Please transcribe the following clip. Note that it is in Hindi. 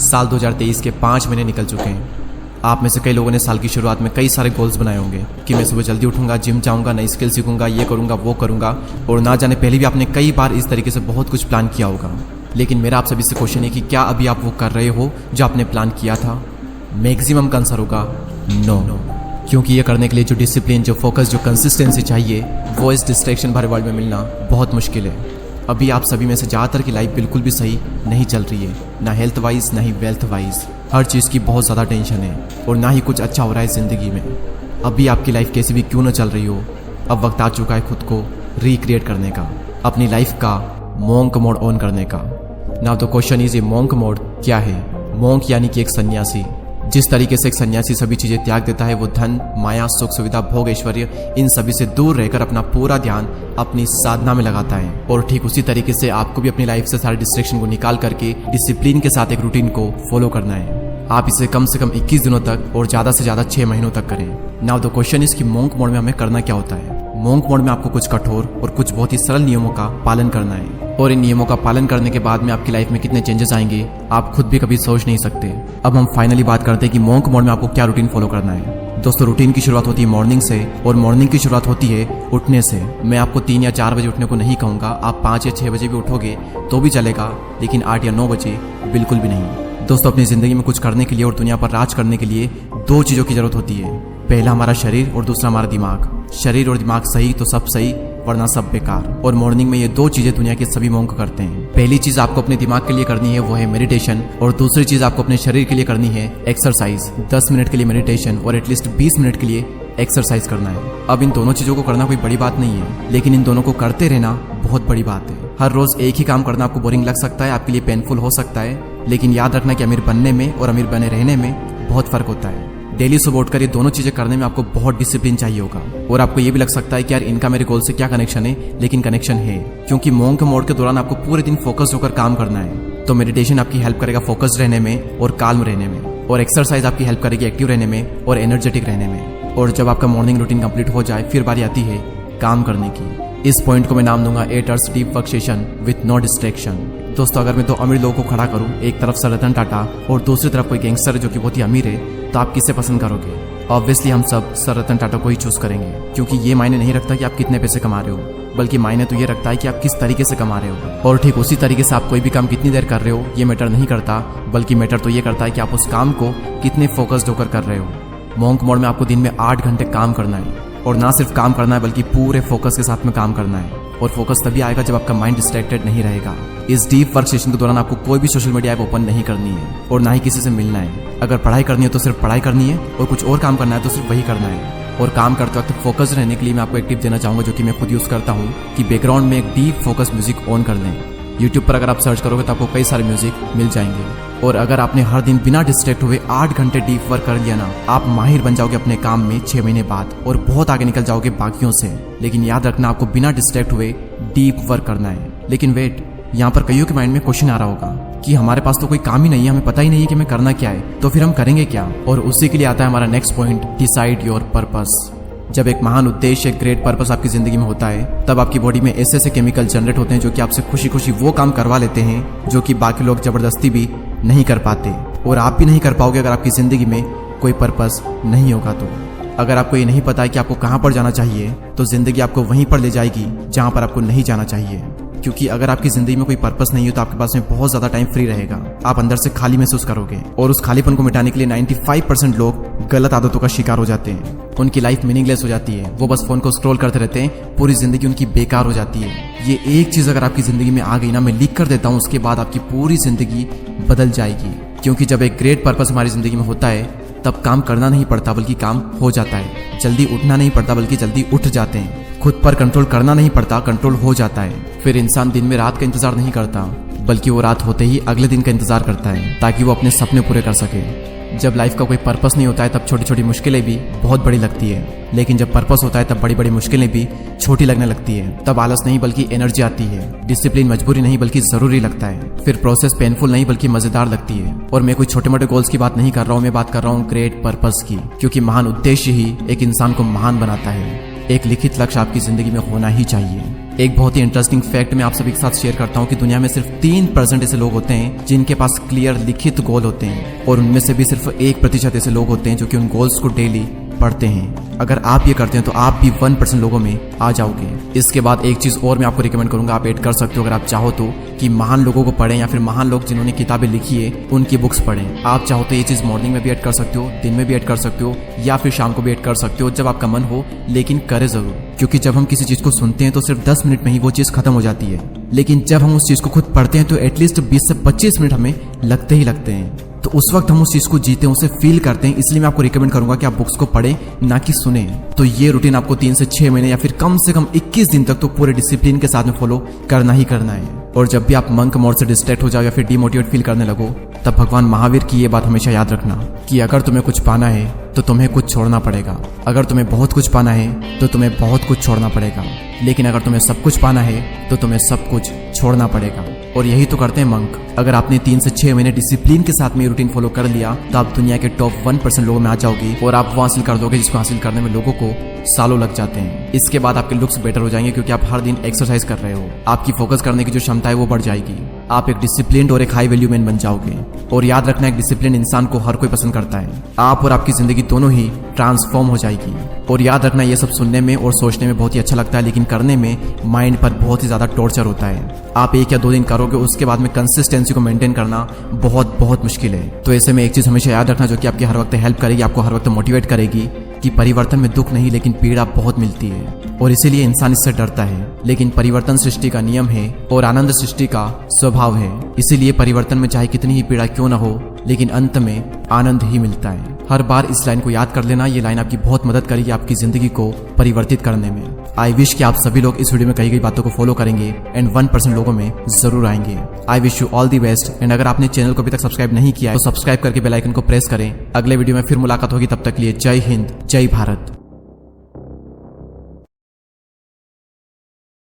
साल 2023 के 5 महीने निकल चुके हैं। आप में से कई लोगों ने साल की शुरुआत में कई सारे गोल्स बनाए होंगे कि मैं सुबह जल्दी उठूंगा, जिम जाऊंगा, नई स्किल सीखूंगा, ये करूंगा, वो करूंगा, और ना जाने पहले भी आपने कई बार इस तरीके से बहुत कुछ प्लान किया होगा। लेकिन मेरा आप सभी से क्वेश्चन है कि क्या अभी आप वो कर रहे हो जो आपने प्लान किया था? मैक्सिमम का आंसर होगा नो। क्योंकि ये करने के लिए जो डिसिप्लिन, जो फोकस, जो कंसिस्टेंसी चाहिए वो इस डिस्ट्रैक्शन भरे वर्ल्ड में मिलना बहुत मुश्किल है। अभी आप सभी में से ज़्यादातर की लाइफ बिल्कुल भी सही नहीं चल रही है, ना हेल्थ वाइज ना ही वेल्थ वाइज। हर चीज़ की बहुत ज़्यादा टेंशन है और ना ही कुछ अच्छा हो रहा है ज़िंदगी में। अभी आपकी लाइफ कैसी भी क्यों ना चल रही हो, अब वक्त आ चुका है खुद को रिक्रिएट करने का, अपनी लाइफ का मॉन्क मोड ऑन करने का। नाउ द क्वेश्चन इज, ये मॉन्क मोड क्या है? मॉन्क यानी कि एक सन्यासी। जिस तरीके से एक सन्यासी सभी चीजें त्याग देता है, वो धन, माया, सुख, सुविधा, भोग, ऐश्वर्य, इन सभी से दूर रहकर अपना पूरा ध्यान अपनी साधना में लगाता है। और ठीक उसी तरीके से आपको भी अपनी लाइफ से सारे डिस्ट्रैक्शन को निकाल करके डिसिप्लिन के साथ एक रूटीन को फॉलो करना है। आप इसे कम से कम 21 दिनों तक और ज्यादा से ज्यादा 6 महीनों तक करें। नाउ द क्वेश्चन इज कि मॉन्क मोड में हमें करना क्या होता है? मॉन्क मोड में आपको कुछ कठोर और कुछ बहुत ही सरल नियमों का पालन करना है, और इन नियमों का पालन करने के बाद में आपकी लाइफ में कितने चेंजेस आएंगे आप खुद भी कभी सोच नहीं सकते। अब हम फाइनली बात करते हैं कि मॉन्क मोड में आपको क्या रूटीन फॉलो करना है। दोस्तों, रूटीन की शुरुआत होती है मॉर्निंग से, और मॉर्निंग की शुरुआत होती है उठने से। मैं आपको 3 या 4 बजे उठने को नहीं कहूँगा, आप 5 या 6 बजे भी उठोगे तो भी चलेगा, लेकिन 8 या 9 बजे बिल्कुल भी नहीं। दोस्तों, अपनी जिंदगी में कुछ करने के लिए और दुनिया पर राज करने के लिए 2 चीजों की जरूरत होती है। पहला हमारा शरीर और दूसरा हमारा दिमाग। शरीर और दिमाग सही तो सब सही, वरना सब बेकार। और मॉर्निंग में ये 2 चीजें दुनिया के सभी मॉन्क करते हैं। पहली चीज आपको अपने दिमाग के लिए करनी है वो है मेडिटेशन, और दूसरी चीज आपको अपने शरीर के लिए करनी है एक्सरसाइज। 10 मिनट के लिए मेडिटेशन और एटलीस्ट 20 मिनट के लिए एक्सरसाइज करना है। अब इन दोनों चीजों को करना कोई बड़ी बात नहीं है, लेकिन इन दोनों को करते रहना बहुत बड़ी बात है। हर रोज एक ही काम करना आपको बोरिंग लग सकता है, आपके लिए पेनफुल हो सकता है, लेकिन याद रखना कि अमीर बनने में और अमीर बने रहने में बहुत फर्क होता है। डेली सुबह उठकर ये दोनों चीजें करने में आपको बहुत डिसिप्लिन चाहिए होगा। और आपको ये भी लग सकता है कि यार इनका मेरे गोल से क्या कनेक्शन है, लेकिन कनेक्शन है, क्योंकि मॉन्क मोड के दौरान आपको पूरे दिन फोकस होकर काम करना है। तो मेडिटेशन आपकी हेल्प करेगा फोकस्ड रहने में और काल्म रहने में, और एक्सरसाइज आपकी हेल्प करेगी एक्टिव रहने में और एनर्जेटिक रहने में। और जब आपका मॉर्निंग रूटीन कंप्लीट हो जाए, फिर बारी आती है काम करने की। इस पॉइंट को मैं नाम दूंगा 8 hours deep work session with no distraction. दोस्तों, अगर मैं 2 अमीर लोगों को खड़ा करूं, एक तरफ सर रतन टाटा और दूसरी तरफ कोई गैंगस्टर है जो कि बहुत ही अमीर है, तो आप किसे पसंद करोगे? ऑब्वियसली हम सब सर रतन टाटा को ही चूज करेंगे, क्योंकि ये मायने नहीं रखता कि आप कितने पैसे कमा रहे हो, बल्कि मायने तो ये रखता है कि आप किस तरीके से कमा रहे हो। और ठीक उसी तरीके से आप कोई भी काम कितनी देर कर रहे हो ये मैटर नहीं करता, बल्कि मैटर तो ये करता है कि आप उस काम को कितने फोकस्ड होकर कर रहे हो। मॉन्क मोड में आपको दिन में 8 घंटे काम करना है, और ना सिर्फ काम करना है बल्कि पूरे फोकस के साथ में काम करना है। और फोकस तभी आएगा जब आपका माइंड डिस्ट्रैक्टेड नहीं रहेगा। इस डीप वर्क सेशन के दौरान आपको कोई भी सोशल मीडिया ऐप ओपन नहीं करनी है, और ना ही किसी से मिलना है। अगर पढ़ाई करनी है तो सिर्फ पढ़ाई करनी है, और कुछ और काम करना है तो सिर्फ वही करना है। और काम करते वक्त फोकस रहने के लिए मैं आपको एक टिप देना चाहूंगा, जो कि मैं खुद यूज करता हूँ, कि बैकग्राउंड में एक डीप फोकस म्यूजिक ऑन कर लें। यूट्यूब पर अगर आप सर्च करोगे तो आपको कई सारे म्यूजिक मिल जाएंगे। और अगर आपने हर दिन बिना डिस्ट्रैक्ट हुए 8 घंटे डीप वर्क कर लिया ना, आप माहिर बन जाओगे अपने काम में 6 महीने बाद, और बहुत आगे निकल जाओगे बाकियों से। लेकिन याद रखना, आपको बिना डिस्ट्रैक्ट हुए डीप वर्क करना है। लेकिन वेट, यहाँ पर कईयों के माइंड में क्वेश्चन आ रहा होगा कि हमारे पास तो कोई काम ही नहीं है, हमें पता ही नहीं है कि हमें करना क्या है, तो फिर हम करेंगे क्या? और उसी के लिए आता है हमारा next point, decide your purpose. जब एक महान उद्देश्य, एक ग्रेट पर्पस आपकी जिंदगी में होता है, तब आपकी बॉडी में ऐसे ऐसे केमिकल जनरेट होते हैं जो कि आपसे खुशी खुशी वो काम करवा लेते हैं जो कि बाकी लोग जबरदस्ती भी नहीं कर पाते। और आप भी नहीं कर पाओगे अगर आपकी जिंदगी में कोई पर्पस नहीं होगा तो। अगर आपको ये नहीं पता है कि आपको कहाँ पर जाना चाहिए, तो जिंदगी आपको वहीं पर ले जाएगी जहाँ पर आपको नहीं जाना चाहिए। क्योंकि अगर आपकी जिंदगी में कोई पर्पस नहीं हो तो आपके पास में बहुत ज्यादा टाइम फ्री रहेगा, आप अंदर से खाली महसूस करोगे। और उस खालीपन को मिटाने के लिए 95% लोग गलत आदतों का शिकार हो जाते हैं। उनकी लाइफ मीनिंगलेस हो जाती है, वो बस फोन को स्क्रॉल करते रहते हैं, पूरी जिंदगी उनकी बेकार हो जाती है। ये एक चीज अगर आपकी जिंदगी में आ गई ना, मैं लिख कर देता हूँ, उसके बाद आपकी पूरी जिंदगी बदल जाएगी। क्योंकि जब एक ग्रेट पर्पस हमारी जिंदगी में होता है, तब काम करना नहीं पड़ता बल्कि काम हो जाता है। जल्दी उठना नहीं पड़ता बल्कि जल्दी उठ जाते हैं। खुद पर कंट्रोल करना नहीं पड़ता, कंट्रोल हो जाता है। फिर इंसान दिन में रात का इंतजार नहीं करता, बल्कि वो रात होते ही अगले दिन का इंतजार करता है, ताकि वो अपने सपने पूरे कर सके। जब लाइफ का कोई पर्पस नहीं होता है, तब छोटी छोटी मुश्किलें भी बहुत बड़ी लगती है, लेकिन जब पर्पस होता है तब बड़ी बड़ी मुश्किलें भी छोटी लगने लगती है। तब आलस नहीं बल्कि एनर्जी आती है, डिसिप्लिन मजबूरी नहीं बल्कि जरूरी लगता है, फिर प्रोसेस पेनफुल नहीं बल्कि मजेदार लगती है। और मैं कोई छोटे मोटे गोल्स की बात नहीं कर रहा हूँ, मैं बात कर रहा हूँ ग्रेट पर्पस की, क्योंकि महान उद्देश्य ही एक इंसान को महान बनाता है। एक लिखित लक्ष्य आपकी जिंदगी में होना ही चाहिए। एक बहुत ही इंटरेस्टिंग फैक्ट मैं आप सभी के साथ शेयर करता हूँ कि दुनिया में सिर्फ 3% ऐसे लोग होते हैं जिनके पास क्लियर लिखित गोल होते हैं, और उनमें से भी सिर्फ 1% ऐसे लोग होते हैं जो कि उन गोल्स को डेली पढ़ते हैं। अगर आप ये करते हैं तो आप भी 1% लोगों में आ जाओगे। इसके बाद एक चीज और मैं आपको रिकमेंड करूंगा, आप ऐड कर सकते हो अगर आप चाहो तो, कि महान लोगों को पढ़ें या फिर महान लोग जिन्होंने किताबें लिखी है उनकी बुक्स पढ़ें। आप चाहो तो ये चीज मॉर्निंग में भी ऐड कर सकते हो, दिन में भी ऐड कर सकते हो, या फिर शाम को भी ऐड कर सकते हो, जब आपका मन हो, लेकिन करे जरूर। क्योंकि जब हम किसी चीज को सुनते हैं तो सिर्फ 10 मिनट में ही वो चीज खत्म हो जाती है, लेकिन जब हम उस चीज को खुद पढ़ते हैं तो एटलीस्ट 20 से 25 मिनट हमें लगते ही लगते हैं। तो उस वक्त हम उस चीज को जीते हैं, उसे फील करते हैं। इसलिए मैं आपको रिकमेंड करूंगा कि आप बुक्स को पढ़ें, ना कि सुने। तो ये रूटीन आपको 3 से 6 महीने या फिर कम से कम 21 दिन तक तो पूरे डिसिप्लिन के साथ में फॉलो करना ही करना है। और जब भी आप मंक मोड से डिस्ट्रैक्ट हो जाओ या फिर डिमोटिवेट फील करने लगो, तब भगवान महावीर की ये बात हमेशा याद रखना कि अगर तुम्हें कुछ पाना है तो तुम्हें कुछ छोड़ना पड़ेगा। अगर तुम्हें बहुत कुछ पाना है तो तुम्हें बहुत कुछ छोड़ना पड़ेगा, लेकिन अगर तुम्हें सब कुछ पाना है तो तुम्हें सब कुछ छोड़ना पड़ेगा। और यही तो करते हैं मंक। अगर आपने 3 से 6 महीने डिसिप्लिन के साथ में रूटीन फॉलो कर लिया तो आप दुनिया के टॉप 1% लोगों में आ जाओगी, और आप वो हासिल कर दोगे जिसको हासिल करने में लोगों को सालों लग जाते हैं। इसके बाद आपके लुक्स बेटर हो जाएंगे क्योंकि आप हर दिन एक्सरसाइज कर रहे हो। आपकी फोकस करने की जो क्षमता है वो बढ़ जाएगी। आप एक डिसिप्लिन्ड और एक हाई वैल्यू मैन बन जाओगे। और याद रखना, एक डिसिप्लिन इंसान को हर कोई पसंद करता है। आप और आपकी जिंदगी दोनों ही ट्रांसफॉर्म हो जाएगी। और याद रखना, ये सब सुनने में और सोचने में बहुत ही अच्छा लगता है, लेकिन करने में माइंड पर बहुत ही ज्यादा टॉर्चर होता है। आप 1 या 2 दिन करोगे, उसके बाद में कंसिस्टेंसी को मेंटेन करना बहुत बहुत मुश्किल है। तो ऐसे में एक चीज हमेशा याद रखना जो कि आपकी हर वक्त हेल्प करेगी, आपको हर वक्त मोटिवेट करेगी, कि परिवर्तन में दुख नहीं लेकिन पीड़ा बहुत मिलती है, और इसीलिए इंसान इससे डरता है। लेकिन परिवर्तन सृष्टि का नियम है और आनंद सृष्टि का स्वभाव है। इसीलिए परिवर्तन में चाहे कितनी ही पीड़ा क्यों ना हो, लेकिन अंत में आनंद ही मिलता है। हर बार इस लाइन को याद कर लेना, ये लाइन आपकी बहुत मदद करेगी आपकी जिंदगी को परिवर्तित करने में। आई विश कि आप सभी लोग इस वीडियो में कही गई बातों को फॉलो करेंगे एंड 1% लोगों में जरूर आएंगे। I wish you all the best. And अगर आपने चैनल को अभी तक सब्सक्राइब नहीं किया है तो सब्सक्राइब करके बेल आइकन को प्रेस करें। अगले वीडियो में फिर मुलाकात होगी, तब तक के लिए जय हिंद, जय भारत।